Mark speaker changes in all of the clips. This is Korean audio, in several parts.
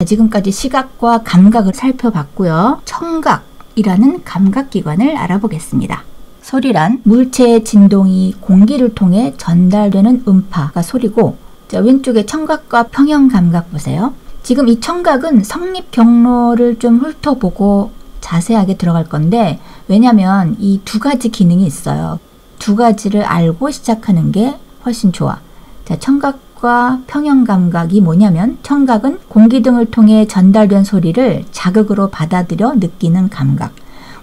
Speaker 1: 지금까지 시각과 감각을 살펴봤고요. 청각이라는 감각기관을 알아보겠습니다. 소리란 물체의 진동이 공기를 통해 전달되는 음파가 소리고, 자, 왼쪽에 청각과 평형감각 보세요. 지금 이 청각은 성립 경로를 좀 훑어보고 자세하게 들어갈 건데, 왜냐면 이 두 가지 기능이 있어요. 두 가지를 알고 시작하는 게 훨씬 좋아. 자, 청각과 평형감각이 뭐냐면, 청각은 공기 등을 통해 전달된 소리를 자극으로 받아들여 느끼는 감각.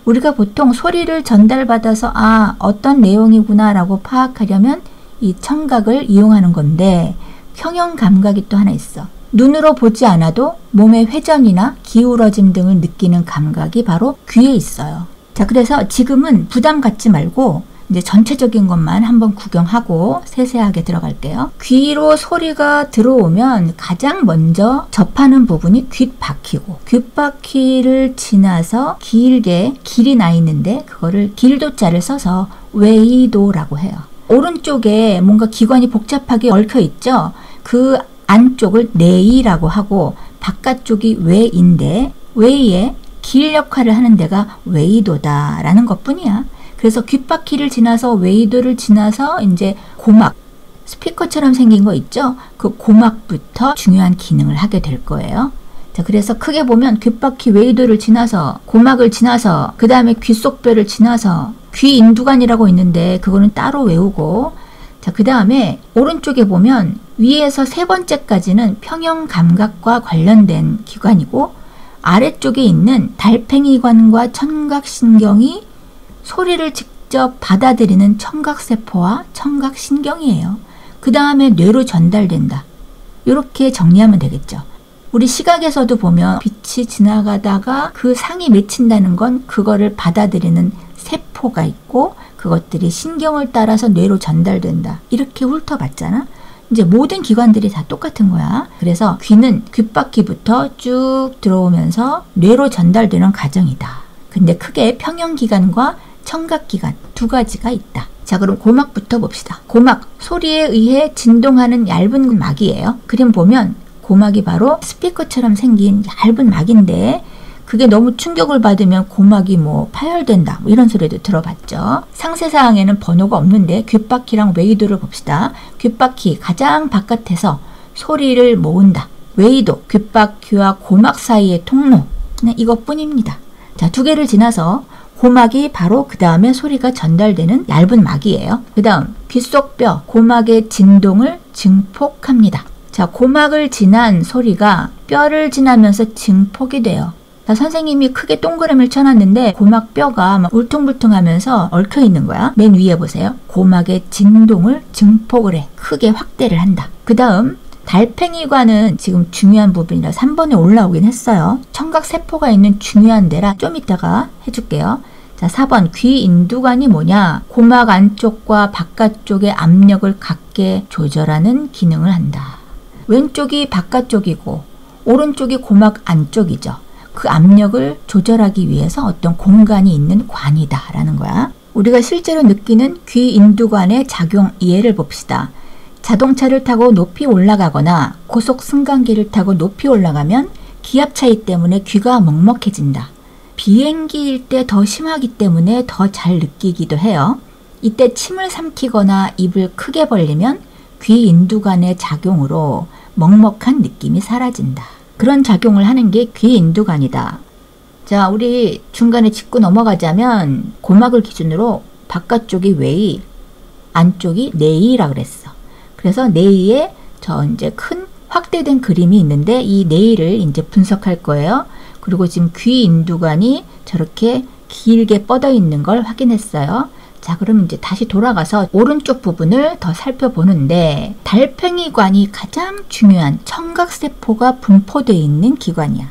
Speaker 1: 우리가 보통 소리를 전달받아서 어떤 내용이구나 라고 파악하려면 이 청각을 이용하는 건데, 평형감각이 또 하나 있어. 눈으로 보지 않아도 몸의 회전이나 기울어짐 등을 느끼는 감각이 바로 귀에 있어요. 자, 그래서 지금은 부담 갖지 말고 이제 전체적인 것만 한번 구경하고 세세하게 들어갈게요. 귀로 소리가 들어오면 가장 먼저 접하는 부분이 귓바퀴고, 귓바퀴를 지나서 길게 길이 나 있는데 그거를 길도자를 써서 외이도라고 해요. 오른쪽에 뭔가 기관이 복잡하게 얽혀 있죠. 그 안쪽을 내이라고 하고 바깥쪽이 외인데, 외의 길 역할을 하는 데가 외이도다라는 것뿐이야. 그래서 귓바퀴를 지나서 외이도를 지나서 이제 고막, 스피커처럼 생긴 거 있죠? 그 고막부터 중요한 기능을 하게 될 거예요. 자, 그래서 크게 보면 귓바퀴 외이도를 지나서 고막을 지나서 그 다음에 귓속뼈를 지나서 귀인두관이라고 있는데 그거는 따로 외우고, 자, 그 다음에 오른쪽에 보면 위에서 세 번째까지는 평형감각과 관련된 기관이고, 아래쪽에 있는 달팽이관과 청각신경이 소리를 직접 받아들이는 청각세포와 청각신경이에요. 그 다음에 뇌로 전달된다. 이렇게 정리하면 되겠죠. 우리 시각에서도 보면 빛이 지나가다가 그 상이 맺힌다는 건 그거를 받아들이는 세포가 있고, 그것들이 신경을 따라서 뇌로 전달된다. 이렇게 훑어봤잖아. 이제 모든 기관들이 다 똑같은 거야. 그래서 귀는 귓바퀴부터 쭉 들어오면서 뇌로 전달되는 과정이다. 근데 크게 평형기관과 청각기관 두 가지가 있다. 자, 그럼 고막부터 봅시다. 고막, 소리에 의해 진동하는 얇은 막이에요. 그림 보면 고막이 바로 스피커처럼 생긴 얇은 막인데, 그게 너무 충격을 받으면 고막이 파열된다, 이런 소리도 들어봤죠. 상세사항에는 번호가 없는데 귓바퀴랑 외이도를 봅시다. 귓바퀴 가장 바깥에서 소리를 모은다. 외이도, 귓바퀴와 고막 사이의 통로, 이것뿐입니다. 자, 두 개를 지나서 고막이 바로 그 다음에 소리가 전달되는 얇은 막이에요. 그 다음 귓속뼈, 고막의 진동을 증폭합니다. 자, 고막을 지난 소리가 뼈를 지나면서 증폭이 돼요. 자, 선생님이 크게 동그라미를 쳐놨는데 고막뼈가 막 울퉁불퉁하면서 얽혀 있는 거야. 맨 위에 보세요. 고막의 진동을 증폭을 해. 크게 확대를 한다. 그 다음 달팽이관은 지금 중요한 부분이라 3번에 올라오긴 했어요. 청각세포가 있는 중요한 데라 좀 이따가 해줄게요. 자, 4번 귀인두관이 뭐냐? 고막 안쪽과 바깥쪽의 압력을 같게 조절하는 기능을 한다. 왼쪽이 바깥쪽이고 오른쪽이 고막 안쪽이죠. 그 압력을 조절하기 위해서 어떤 공간이 있는 관이다 라는 거야. 우리가 실제로 느끼는 귀인두관의 작용 이해를 봅시다. 자동차를 타고 높이 올라가거나 고속 승강기를 타고 높이 올라가면 기압 차이 때문에 귀가 먹먹해진다. 비행기일 때 더 심하기 때문에 더 잘 느끼기도 해요. 이때 침을 삼키거나 입을 크게 벌리면 귀인두관의 작용으로 먹먹한 느낌이 사라진다. 그런 작용을 하는 게 귀인두관이다. 자, 우리 중간에 짚고 넘어가자면 고막을 기준으로 바깥쪽이 외이, 안쪽이 내이라 그랬어. 그래서 내이에 이제 큰 확대된 그림이 있는데 이 내이를 이제 분석할 거예요. 그리고 지금 귀인두관이 저렇게 길게 뻗어 있는 걸 확인했어요. 자, 그럼 이제 다시 돌아가서 오른쪽 부분을 더 살펴보는데, 달팽이관이 가장 중요한 청각세포가 분포되어 있는 기관이야.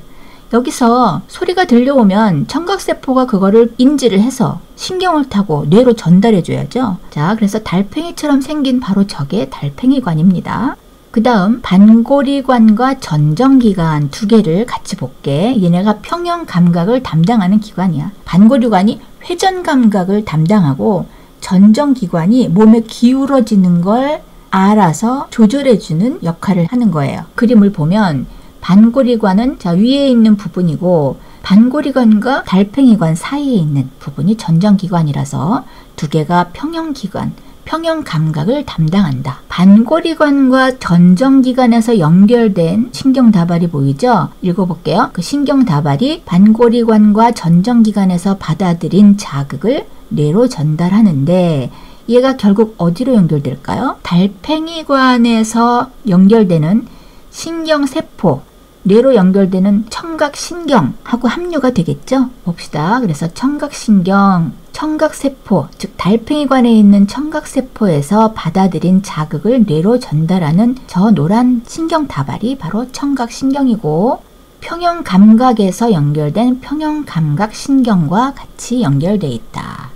Speaker 1: 여기서 소리가 들려오면 청각세포가 그거를 인지를 해서 신경을 타고 뇌로 전달해 줘야죠. 자, 그래서 달팽이처럼 생긴 바로 저게 달팽이관입니다. 그 다음 반고리관과 전정기관 두 개를 같이 볼게. 얘네가 평형감각을 담당하는 기관이야. 반고리관이 회전감각을 담당하고 전정기관이 몸에 기울어지는 걸 알아서 조절해주는 역할을 하는 거예요. 그림을 보면 반고리관은 자 위에 있는 부분이고 반고리관과 달팽이관 사이에 있는 부분이 전정기관이라서 두 개가 평형기관, 평형감각을 담당한다. 반고리관과 전정기관에서 연결된 신경다발이 보이죠? 읽어볼게요. 그 신경다발이 반고리관과 전정기관에서 받아들인 자극을 뇌로 전달하는데 얘가 결국 어디로 연결될까요? 달팽이관에서 연결되는 신경세포, 뇌로 연결되는 청각신경하고 합류가 되겠죠? 봅시다. 그래서 청각신경, 청각세포, 즉 달팽이관에 있는 청각세포에서 받아들인 자극을 뇌로 전달하는 저 노란 신경다발이 바로 청각신경이고 평형감각에서 연결된 평형감각신경과 같이 연결되어 있다.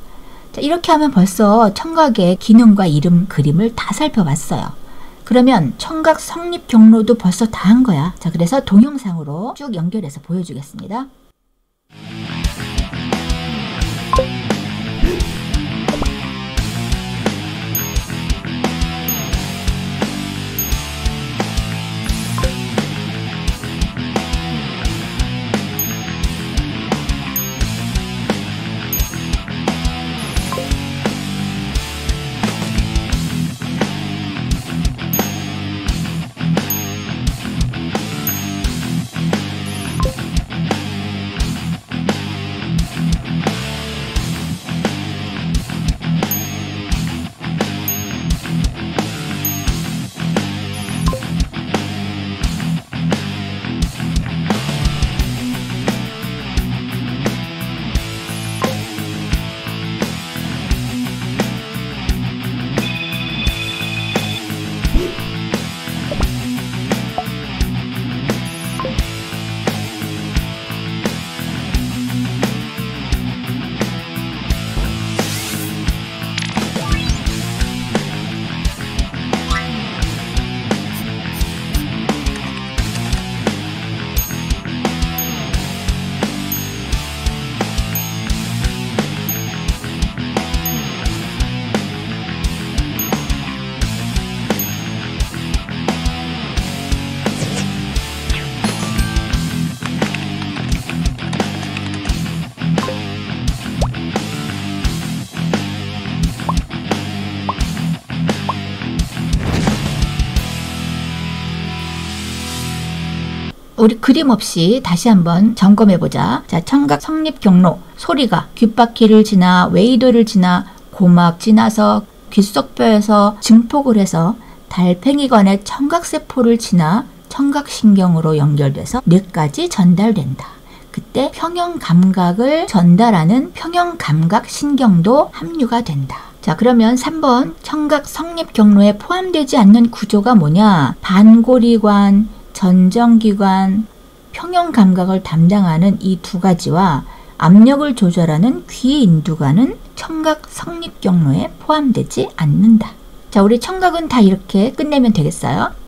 Speaker 1: 자, 이렇게 하면 벌써 청각의 기능과 이름, 그림을 다 살펴봤어요. 그러면 청각 성립 경로도 벌써 다 한 거야. 자, 그래서 동영상으로 쭉 연결해서 보여주겠습니다. 우리 그림 없이 다시 한번 점검해보자. 자, 청각 성립 경로, 소리가 귓바퀴를 지나 웨이도를 지나 고막 지나서 귓속뼈에서 증폭을 해서 달팽이관의 청각세포를 지나 청각신경으로 연결돼서 뇌까지 전달된다. 그때 평형감각을 전달하는 평형감각신경도 합류가 된다. 자, 그러면 3번 청각 성립 경로에 포함되지 않는 구조가 뭐냐? 반고리관, 전정기관, 평형감각을 담당하는 이 두 가지와 압력을 조절하는 귀인두관은 청각 성립 경로에 포함되지 않는다. 자, 우리 청각은 다 이렇게 끝내면 되겠어요?